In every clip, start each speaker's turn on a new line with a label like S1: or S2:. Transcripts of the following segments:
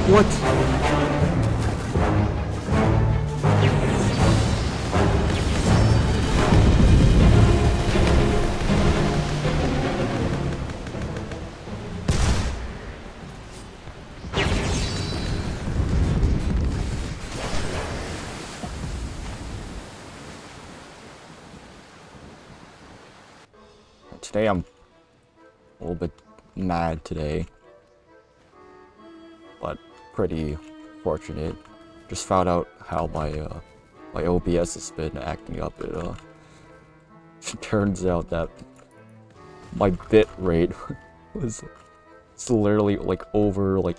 S1: What? Today I'm a little bit mad today, but pretty fortunate. Just found out how my OBS has been acting up. It turns out that my bit rate was literally like over like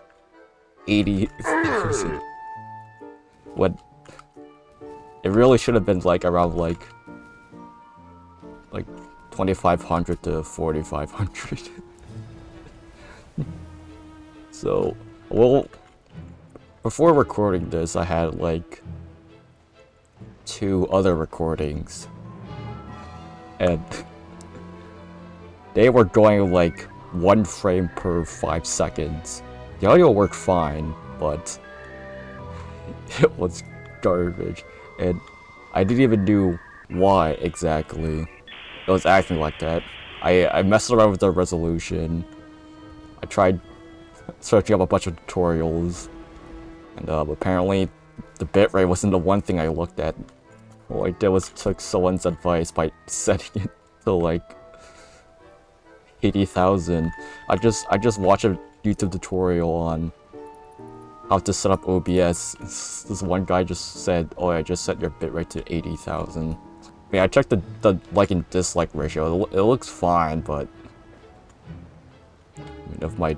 S1: 80,000. When it really should have been like around like 2,500 to 4,500. So, well, before recording this, I had like 2 other recordings, and they were going like 1 frame per 5 seconds. The audio worked fine, but it was garbage, and I didn't even know why exactly it was acting like that. I messed around with the resolution. I tried searching up a bunch of tutorials, and apparently the bitrate wasn't the one thing I looked at. All I did was took someone's advice by setting it to like 80,000. I just watched a YouTube tutorial on how to set up OBS. This one guy just said, "Oh, I just set your bitrate to 80,000." I mean, I checked the like and dislike ratio. It looks fine, but I mean, if my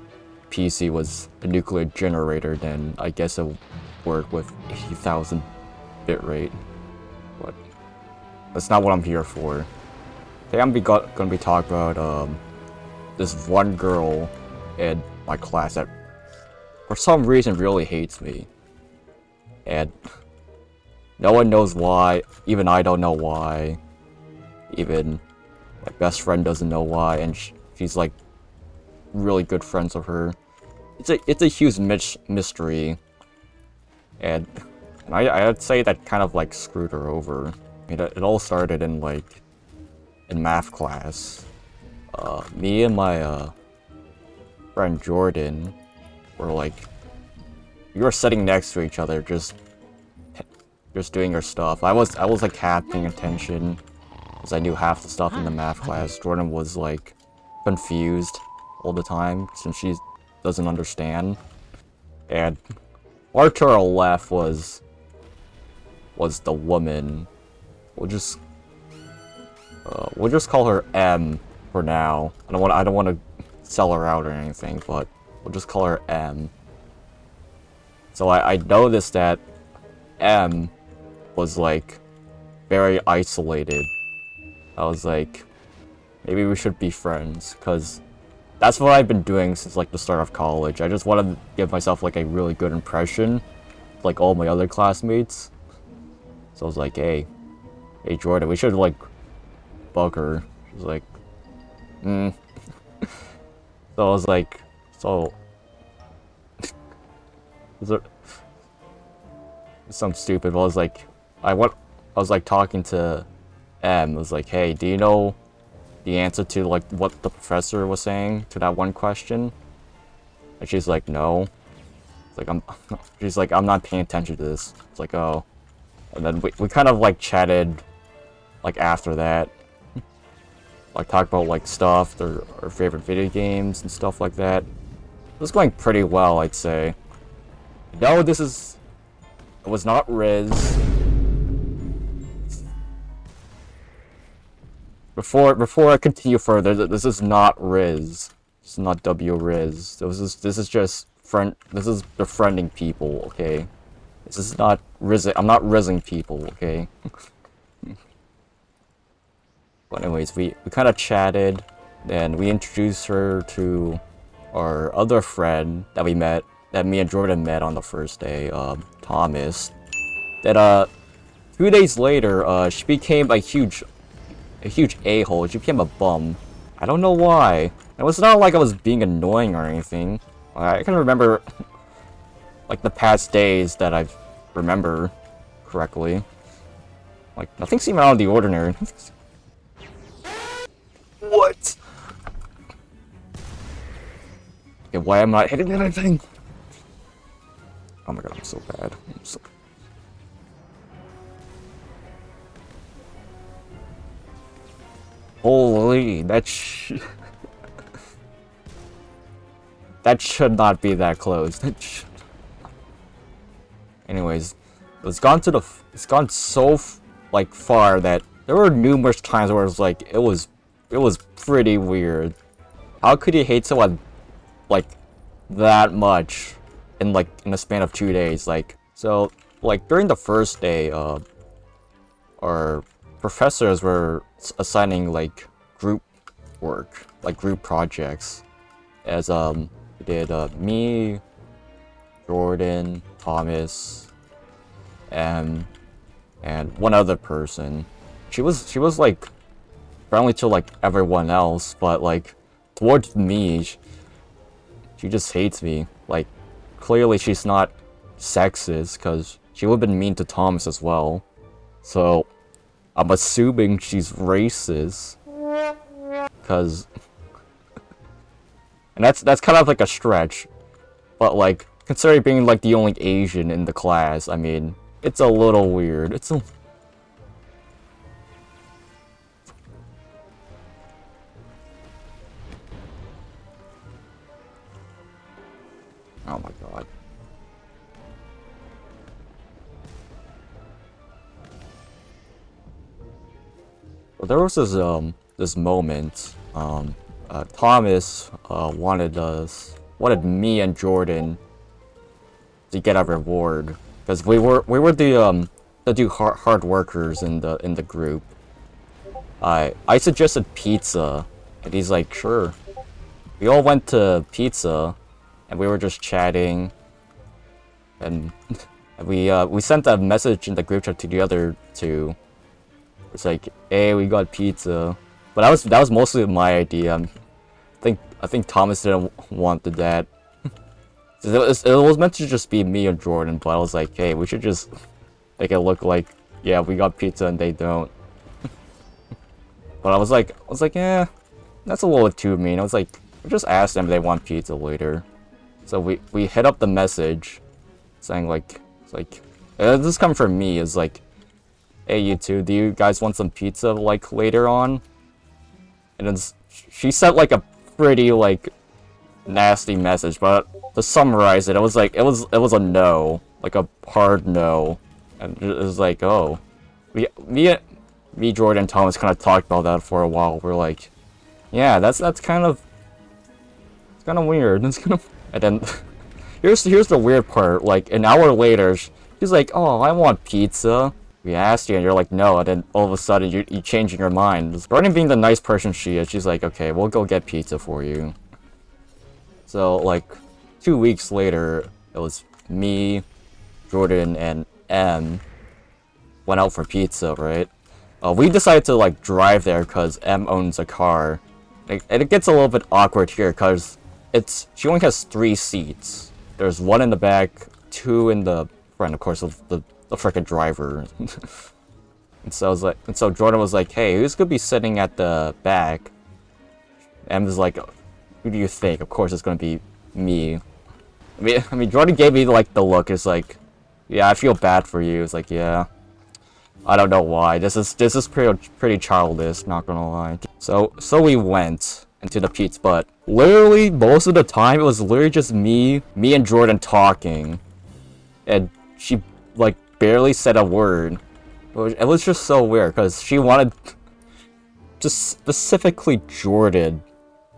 S1: PC was a nuclear generator, then I guess it would work with 80,000 bitrate. But that's not what I'm here for. Today I'm gonna be talking about this one girl in my class that for some reason really hates me, and no one knows why. Even I don't know why. Even my best friend doesn't know why, and she's like really good friends with her. It's a huge mystery, and I'd say that kind of like screwed her over. I mean, it all started in math class. Me and my friend Jordan were like, we were sitting next to each other, just doing our stuff. I was like half paying attention, because I knew half the stuff in the math class. Jordan was like confused all the time since she doesn't understand. And our to our left was the woman. We'll just call her M for now. I don't want to sell her out or anything, but we'll just call her M. So I noticed that M was like very isolated. I was like, maybe we should be friends, because that's what I've been doing since like the start of college. I just wanted to give myself like a really good impression, like all my other classmates. So I was like, hey Jordan, we should like bug her. She was like, So I was like, is there some stupid, but I was like, I was like talking to M. I was like, hey, do you know the answer to like what the professor was saying to that one question? And she's like, no. It's like she's like, I'm not paying attention to this. It's like, oh. And then we kind of like chatted like after that. Like talked about like stuff, our favorite video games and stuff like that. It was going pretty well, I'd say. No, it was not Riz. Before I continue further, this is not Riz. This is not W Riz. This is just this is befriending people, okay? This is not Riz. I'm not rizzing people, okay? But anyways, we kind of chatted, then we introduced her to our other friend that me and Jordan met on the first day, Thomas. Then 2 days later, she became a huge a-hole. She became a bum. I don't know why. It was not like I was being annoying or anything. I can remember like the past days that I remember correctly. Like, nothing seemed out of the ordinary. What? Okay, why am I not hitting anything? Oh my god, I'm so bad. Holy, that should not be that close. Anyways, it's gone so like far that there were numerous times where it was like it was pretty weird. How could you hate someone like that much in a span of 2 days? Like, so like during the first day, our professors were assigning like group work, like group projects, as we did me, Jordan, Thomas, and one other person. She was like friendly to like everyone else, but like towards me, she just hates me. Like, clearly she's not sexist, because she would have been mean to Thomas as well. So I'm assuming she's racist, because and that's kind of like a stretch, but like considering being like the only Asian in the class, I mean, it's a little weird. It's a oh my god. Well, there was this moment. Thomas wanted me and Jordan to get a reward, because we were the hard workers in the group. I suggested pizza, and he's like, sure. We all went to pizza, and we were just chatting, and we sent a message in the group chat to the other two. It's like, hey, we got pizza, but that was mostly my idea. I think Thomas didn't want that. It was meant to just be me and Jordan, but I was like, hey, we should just make it look like, yeah, we got pizza and they don't. But I was like, yeah, that's a little too mean. I was like, we just ask them if they want pizza later. So we hit up the message, saying like, it's like, this is coming from me. It's like, hey, you two, do you guys want some pizza like later on? And then she sent like a pretty like nasty message, but to summarize it, it was like it was a no, like a hard no, and it was like, oh, me, Jordan, and Thomas kind of talked about that for a while. We're like, yeah, that's kind of weird. That's kind of, and then here's the weird part. Like an hour later, she's like, oh, I want pizza. We asked you and you're like, no, and then all of a sudden you changing your mind. Jordan, being the nice person she is, she's like, okay, we'll go get pizza for you. So like 2 weeks later, it was me, Jordan, and M went out for pizza, right? We decided to like drive there because M owns a car. And it gets a little bit awkward here because she only has 3 seats. There's 1 in the back, 2 in the front, of course, of the frickin' driver. and so Jordan was like, hey, who's gonna be sitting at the back? M was like, who do you think? Of course it's gonna be me. I mean Jordan gave me like the look. It's like, yeah, I feel bad for you. It's like, yeah, I don't know why. This is pretty childish, not gonna lie. So we went into the pizza, but literally most of the time it was literally just me and Jordan talking, and she like barely said a word. It was just so weird because she wanted just specifically Jordan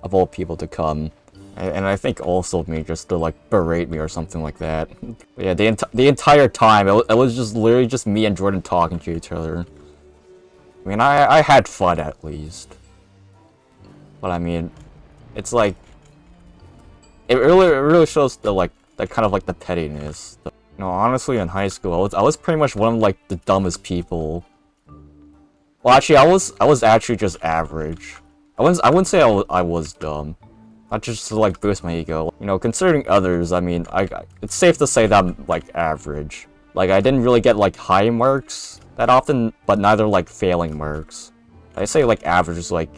S1: of all people to come, and I think also me, just to like berate me or something like that. But yeah, the entire time it was just literally just me and Jordan talking to each other. I mean, I had fun at least, but I mean, it's like it really shows the like that kind of like the pettiness. You know, honestly, in high school, I was pretty much one of like the dumbest people. Well, actually, I was actually just average. I wouldn't say I was dumb. Not just to like boost my ego. You know, considering others, I mean, it's safe to say that I'm like average. Like I didn't really get like high marks that often, but neither like failing marks. I say like average is like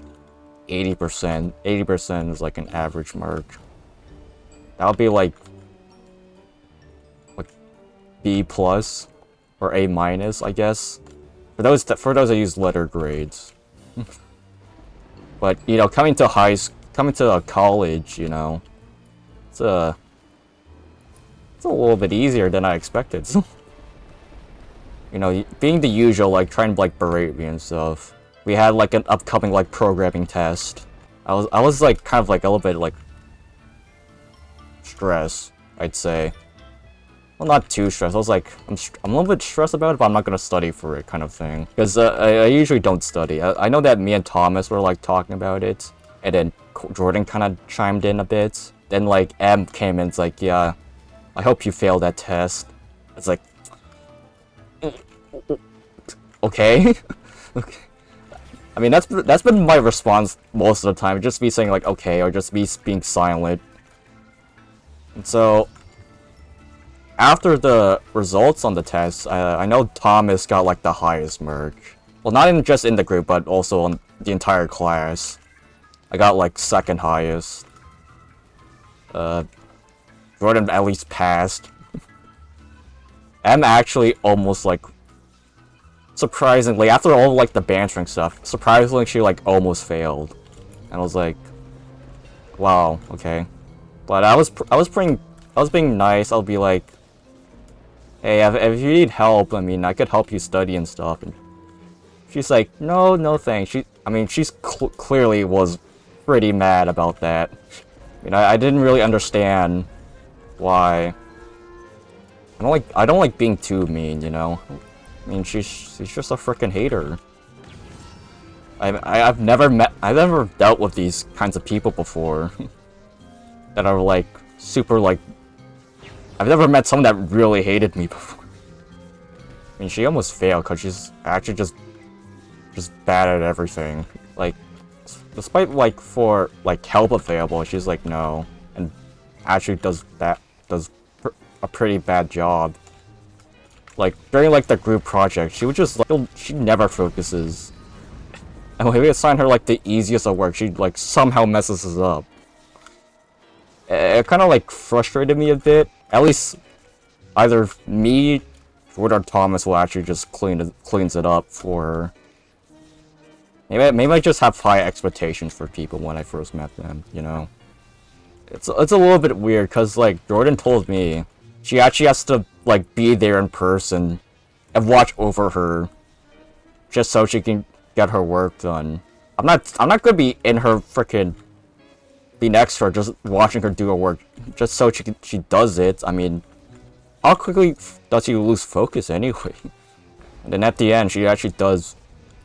S1: 80%. 80% is like an average mark. That would be like B plus or A minus, I guess. For those that use letter grades. But you know, coming to a college, you know, it's a little bit easier than I expected. You know, being the usual, like trying to like berate me and stuff. We had like an upcoming like programming test. I was like kind of like a little bit like stressed, I'd say. Well, not too stressed. I was like, I'm a little bit stressed about it, but I'm not gonna study for it, kind of thing. Because I usually don't study. I know that me and Thomas were like talking about it, and then Jordan kind of chimed in a bit. Then like M came in, it's like, yeah, I hope you fail that test. It's like, okay, okay. I mean, that's been my response most of the time. Just me saying like, okay, or just me being silent. And so, after the results on the test, I know Thomas got like the highest mark. Well, not even just in the group, but also on the entire class. I got like second highest. Jordan at least passed. M actually almost like, surprisingly, after all like the bantering stuff, surprisingly she like almost failed. And I was like, wow, okay. But I was being nice. I'll be like, hey, if you need help, I mean, I could help you study and stuff. And she's like, no thanks. She's clearly was pretty mad about that. I mean, I didn't really understand why. I don't like being too mean, you know. I mean, she's just a freaking hater. I've never dealt with these kinds of people before. That are like super like. I've never met someone that really hated me before. I mean, she almost failed because she's actually just bad at everything. Like, despite like for like help available, she's like no, and actually does a pretty bad job. Like during like the group project, she would just like she never focuses. And when we assign her like the easiest of work, she like somehow messes us up. It kind of like frustrated me a bit. At least either me, Jordan, or Thomas will actually just cleans it up for her. Maybe I just have high expectations for people when I first met them, you know. It's a little bit weird because like Jordan told me she actually has to like be there in person and watch over her just so she can get her work done. I'm not gonna be in her frickin' be next to her just watching her do her work just so she does it. I mean, how quickly does she lose focus anyway? And then at the end she actually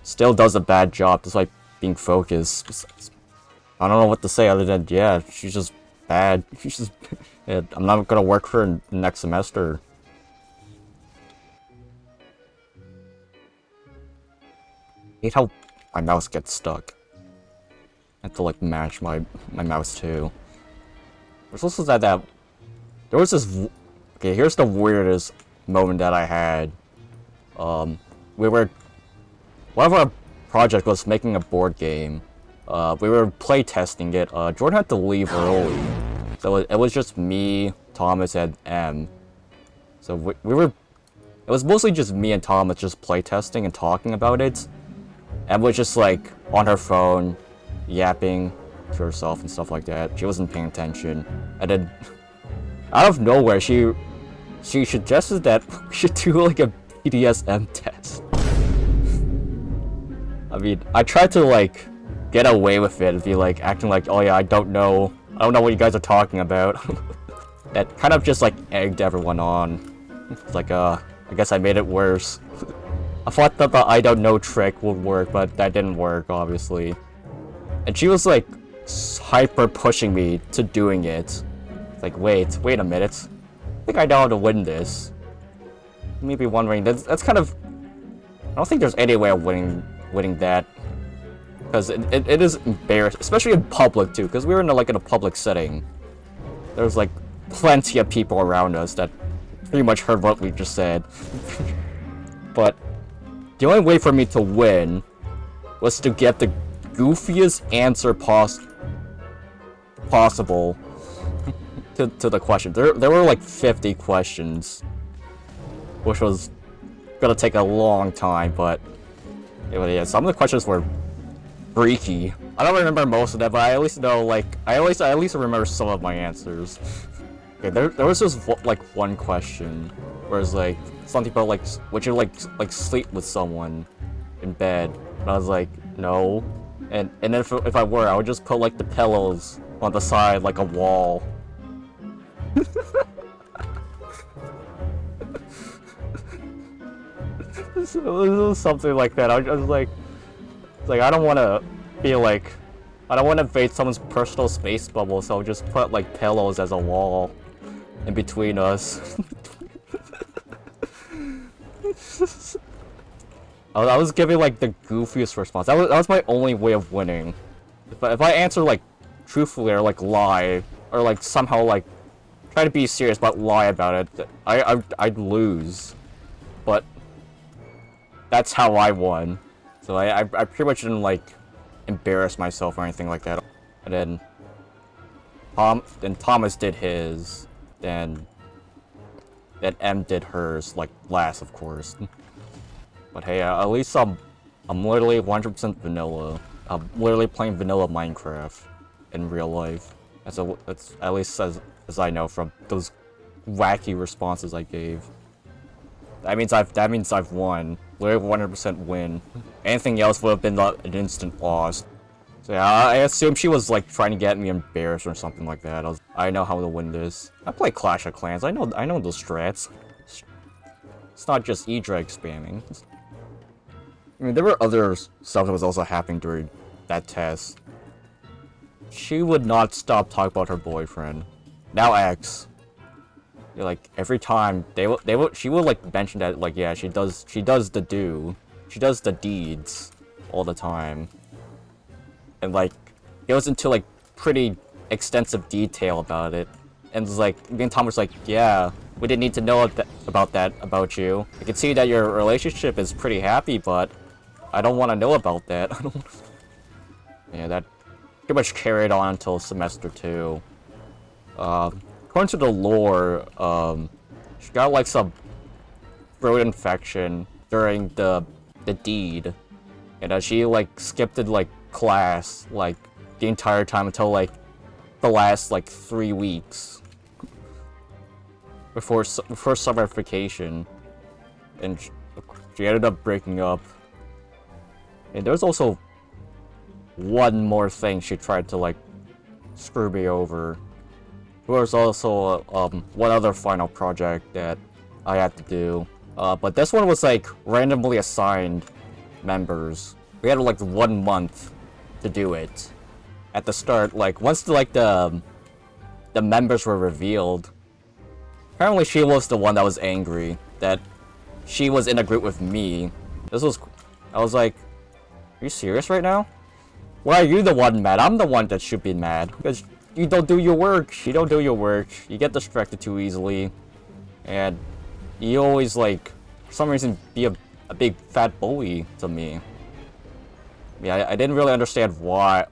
S1: still does a bad job despite being focused. I don't know what to say other than yeah, she's just bad. She's just yeah, I'm not gonna work for her next semester. I hate how my mouse gets stuck. I have to like match my mouse too. There's also that there was this. Okay, here's the weirdest moment that I had. One of our project was making a board game. We were play testing it. Jordan had to leave early, so it was just me, Thomas, and M. So we were. It was mostly just me and Thomas just play testing and talking about it. Em was just like on her phone, yapping to herself and stuff like that. She wasn't paying attention. And then, out of nowhere, she suggested that we should do like a BDSM test. I mean, I tried to like get away with it and be like acting like, oh yeah, I don't know what you guys are talking about. That kind of just like egged everyone on. It's like, I guess I made it worse. I thought that the I don't know trick would work, but that didn't work, obviously. And she was like hyper pushing me to doing it. Like, wait a minute. I think I know how to win this. You may be wondering, that's kind of. I don't think there's any way of winning that. Because it is embarrassing, especially in public too, because we were in a public setting. There's like plenty of people around us that pretty much heard what we just said. But the only way for me to win was to get the goofiest answer possible to the question. There were like 50 questions, which was gonna take a long time, but yeah, some of the questions were freaky. I don't remember most of them, but I at least know, like, I at least remember some of my answers. Okay, there was just like one question where it's like something about like, would you like sleep with someone in bed? And I was like, no. And if I were, I would just put like the pillows on the side like a wall. It was something like that. I was like, I don't want to be like, I don't want to invade someone's personal space bubble, so I'll just put like pillows as a wall in between us. I was giving like the goofiest response. That was my only way of winning. If I answer like truthfully or like lie or like somehow like try to be serious but lie about it, I'd lose. But that's how I won. So I pretty much didn't like embarrass myself or anything like that. And then Thomas did his, then M did hers like last, of course. But hey, at least I'm literally 100% vanilla. I'm literally playing vanilla Minecraft in real life. That's at least as I know from those wacky responses I gave. That means I've won. Literally 100% win. Anything else would have been an instant loss. So yeah, I assume she was like trying to get me embarrassed or something like that. I know how to win this. I play Clash of Clans. I know those strats. It's not just E-Drag spamming. I mean, there were other stuff that was also happening during that test. She would not stop talking about her boyfriend. Now ex. Yeah, like every time she would like mention that, like, yeah, she does the deeds all the time. And like it goes into like pretty extensive detail about it. And it's like me and Tom was like, yeah, we didn't need to know about that about you. I can see that your relationship is pretty happy, but I don't want to know about that. Yeah, that pretty much carried on until semester 2. According to the lore, she got like some throat infection during the deed, and she like skipped like class like the entire time until like the last like 3 weeks before summer vacation, and she ended up breaking up. And there's also one more thing she tried to like screw me over. There was also one other final project that I had to do, but this one was like randomly assigned members. We had like 1 month to do it. At the start, like once the members were revealed, apparently she was the one that was angry that she was in a group with me. I was like, are you serious right now? Why are you the one mad? I'm the one that should be mad because you don't do your work. You don't do your work. You get distracted too easily, and you always like for some reason be a big fat bully to me. Yeah, I didn't really understand why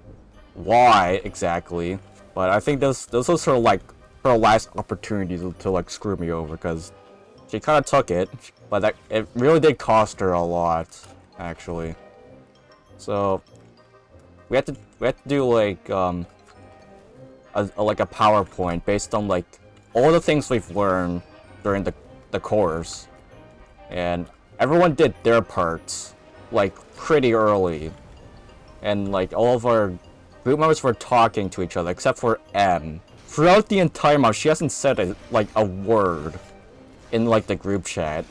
S1: exactly, but I think this was her like her last opportunity to like screw me over, because she kind of took it, but it really did cost her a lot actually. So we had to do like a PowerPoint based on like all the things we've learned during the course, and everyone did their parts like pretty early, and like all of our group members were talking to each other except for M. Throughout the entire month, she hasn't said like a word in like the group chat.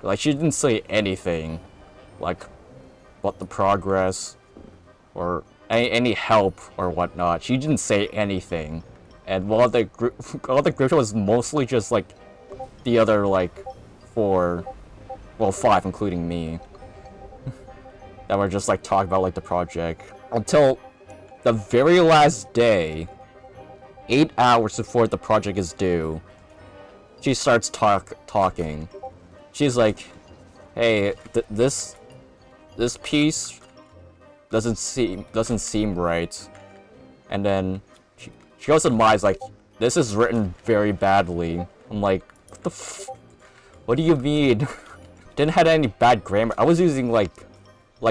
S1: Like she didn't say anything like about the progress or any help or whatnot. She didn't say anything, and while the group chat was mostly just like the other like 5, including me. and we're just like talking about like the project until the very last day, 8 hours before the project is due. She starts talking. She's like, "Hey, this piece doesn't seem right." And then she goes to Mize like, "This is written very badly." I'm like, what do you mean? Didn't have any bad grammar. I was using like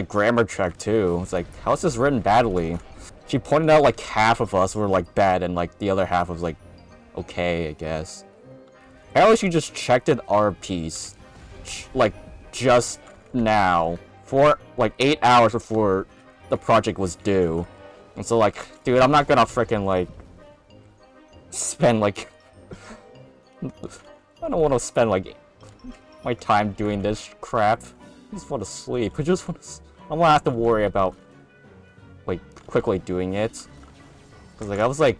S1: grammar check too. It's like, how is this written badly? She pointed out like half of us were like bad and like the other half was like okay, I guess. Apparently she just checked in our piece like just now for like 8 hours before the project was due. And so like, dude, I'm not gonna freaking like spend like I don't want to spend like my time doing this crap. I just want to sleep. I don't want to have to worry about like quickly doing it. Cause like I was like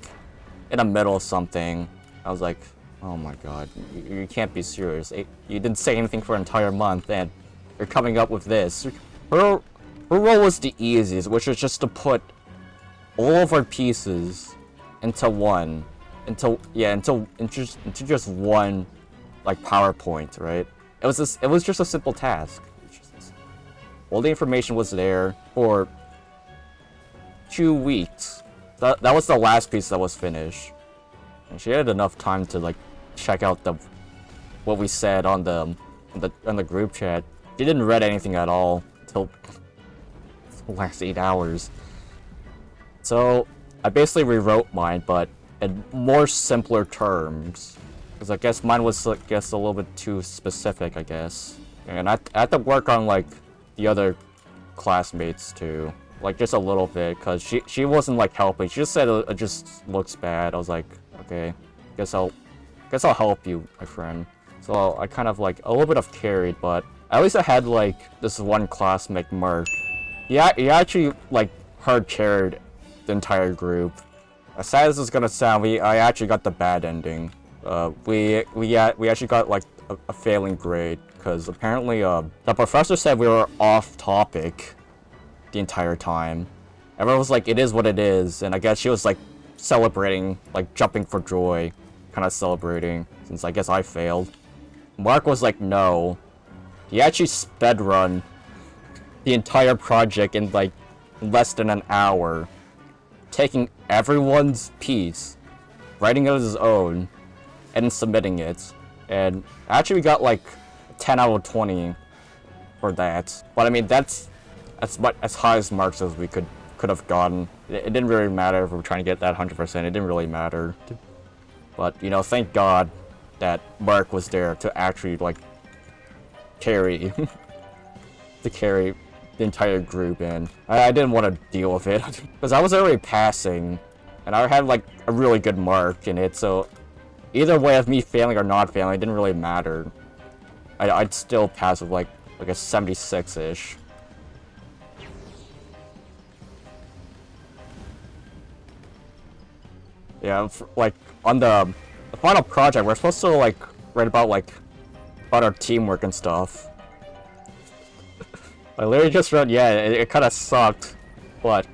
S1: in the middle of something. I was like, oh my god, you can't be serious. You didn't say anything for an entire month and you're coming up with this. Her role was the easiest, which was just to put all of our pieces into one, into just one like PowerPoint, right? It was just a simple task. All the information was there for 2 weeks. That was the last piece that was finished. And she had enough time to like check out what we said on the group chat. She didn't read anything at all until the last 8 hours. So I basically rewrote mine, but in more simpler terms. Because I guess mine was a little bit too specific, I guess. And I had to work on like the other classmates too. Like just a little bit, because she wasn't like helping. She just said it just looks bad. I was like, okay, guess I'll help you, my friend. So I kind of like a little bit of carried, but at least I had like this one classmate, Mark. He actually like hard carried the entire group. As sad as it's gonna sound, I actually got the bad ending. We actually got like a failing grade because apparently the professor said we were off topic the entire time. Everyone was like, it is what it is, and I guess she was like celebrating, like jumping for joy, kind of celebrating, since I guess I failed. Mark was like, no. He actually sped run the entire project in like less than an hour, taking everyone's piece, writing it as his own, and submitting it. And actually we got like 10 out of 20 for that. But I mean, that's as high as marks as we could have gotten. It didn't really matter if we were trying to get that 100%. It didn't really matter. But you know, thank God that Mark was there to actually like carry to carry the entire group in. I didn't want to deal with it because I was already passing and I had like a really good mark in it, so either way of me failing or not failing, it didn't really matter. I'd still pass with like a 76-ish. Yeah, like on the final project, we're supposed to like write about our teamwork and stuff. I literally just wrote, yeah, it kind of sucked, but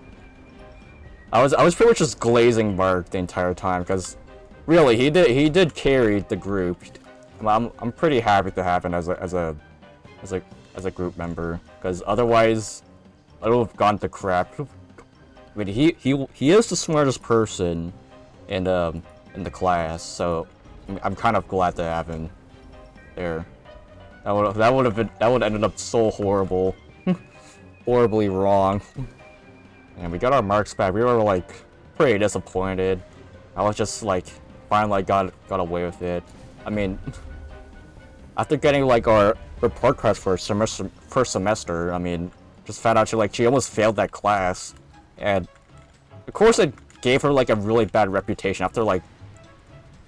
S1: I was pretty much just glazing Mark the entire time because really he did carry the group. I'm pretty happy to have him as a group member because otherwise I would have gone to crap. I mean, he is the smartest person in the class, so I'm kind of glad to have him there. That would ended up so horrible, horribly wrong. And we got our marks back. We were like pretty disappointed. I was just like finally got away with it. I mean, after getting like our report cards for first semester, I mean, just found out she almost failed that class, and of course it gave her like a really bad reputation after like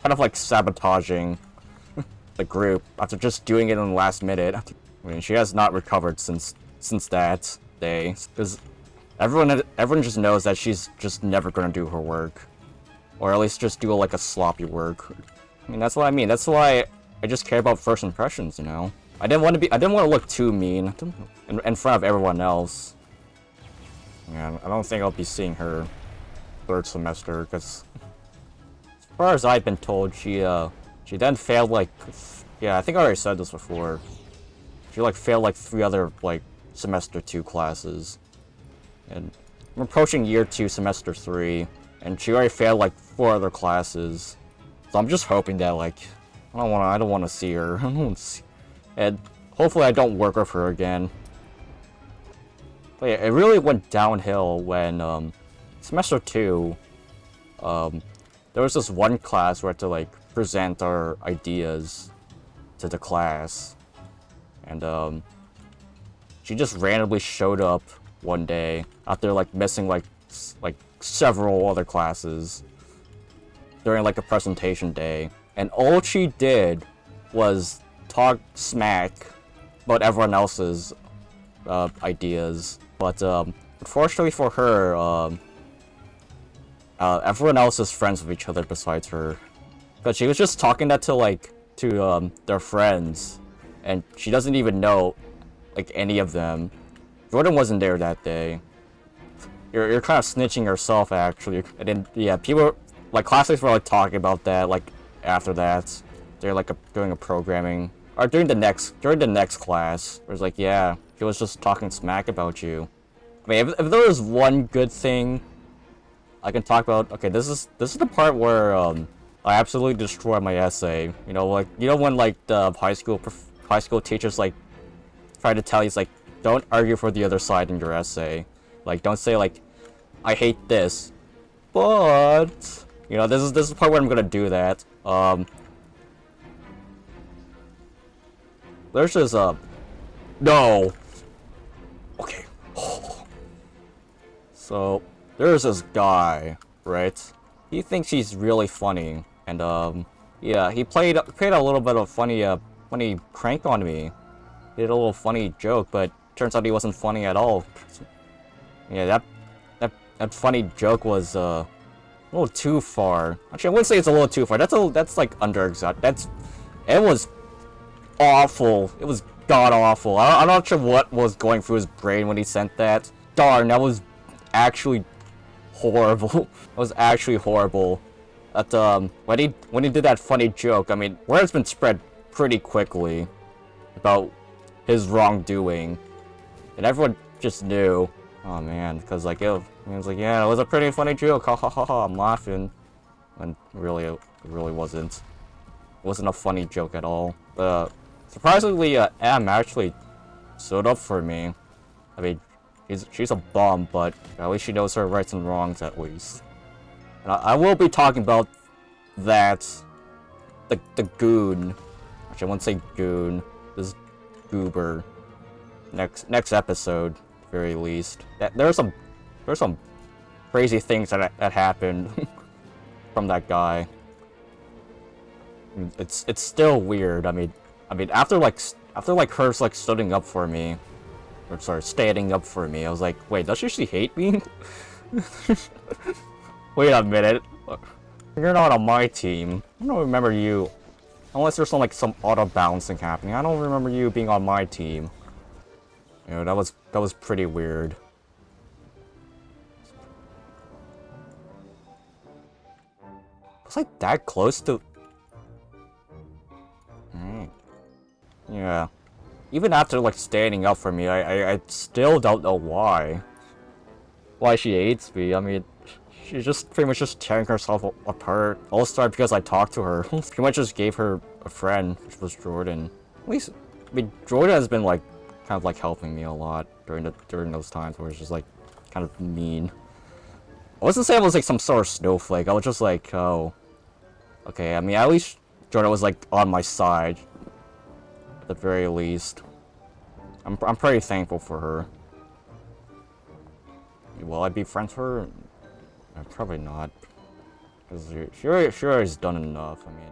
S1: kind of like sabotaging the group after just doing it in the last minute. I mean, she has not recovered since that day because everyone just knows that she's just never gonna do her work, or at least just do like a sloppy work. I mean, that's what I mean. That's why I just care about first impressions, you know. I didn't want to look too mean in front of everyone else. Yeah, I don't think I'll be seeing her 3rd semester, because as far as I've been told, she then failed like, yeah, I think I already said this before. She like failed like 3 other like semester 2 classes, and I'm approaching year 2 semester 3, and she already failed like 4 other classes. So I'm just hoping that like I don't want to see her. I don't want to see, and hopefully I don't work with her again. But yeah, it really went downhill when semester 2, there was this one class where we had to like present our ideas to the class, and she just randomly showed up one day after like missing like several other classes during like a presentation day, and all she did was talk smack about everyone else's ideas. But unfortunately for her, everyone else is friends with each other besides her, because she was just talking that to their friends, and she doesn't even know like any of them. Jordan wasn't there that day. You're kind of snitching yourself, actually. And then yeah, people like classmates were like talking about that like after that. They're like doing a programming or during the next class. It was like, yeah, she was just talking smack about you. I mean, if there was one good thing I can talk about, okay, this is the part where I absolutely destroyed my essay. You know, like when like the high school teachers like try to tell you, it's like, don't argue for the other side in your essay. Like, don't say like, I hate this, but you know, this is the part where I'm gonna do that. There's just no. Okay. So there's this guy, right? He thinks he's really funny, and yeah, he played a little bit of funny crank on me. He did a little funny joke, but turns out he wasn't funny at all. Yeah, that funny joke was a little too far. Actually, I wouldn't say it's a little too far. That's like under-exaggerated. It was awful. It was god awful. I'm not sure what was going through his brain when he sent that. Darn, that was actually horrible. It was actually horrible. That when he did that funny joke, I mean, word has been spread pretty quickly about his wrongdoing, and everyone just knew. Oh man, because like it was like, yeah, it was a pretty funny joke. Ha ha ha ha. I'm laughing, and really, it really wasn't. It wasn't a funny joke at all. Surprisingly, Em actually stood up for me. I mean, she's a bum, but at least she knows her rights and wrongs at least. And I will be talking about that, the goon. Actually, I won't say goon. This goober. Next episode, at the very least. There's some crazy things that happened from that guy. It's still weird. I mean, after her like standing up for me, or sorry, standing up for me, I was like, wait, does she hate me? Wait a minute, you're not on my team. I don't remember you, unless there's some auto bouncing happening. I don't remember you being on my team. You know, that was pretty weird. Was I that close to? Yeah. Even after like standing up for me, I still don't know why she hates me. I mean, she's just pretty much just tearing herself apart. All started because I talked to her. Pretty much just gave her a friend, which was Jordan. At least, I mean, Jordan has been like kind of like helping me a lot during those times where it's just like kind of mean. I wasn't saying I was like some sort of snowflake. I was just like, oh, okay. I mean, at least Jordan was like on my side. At the very least, I'm pretty thankful for her. Will I be friends with her? Probably not, because she already done enough. I mean.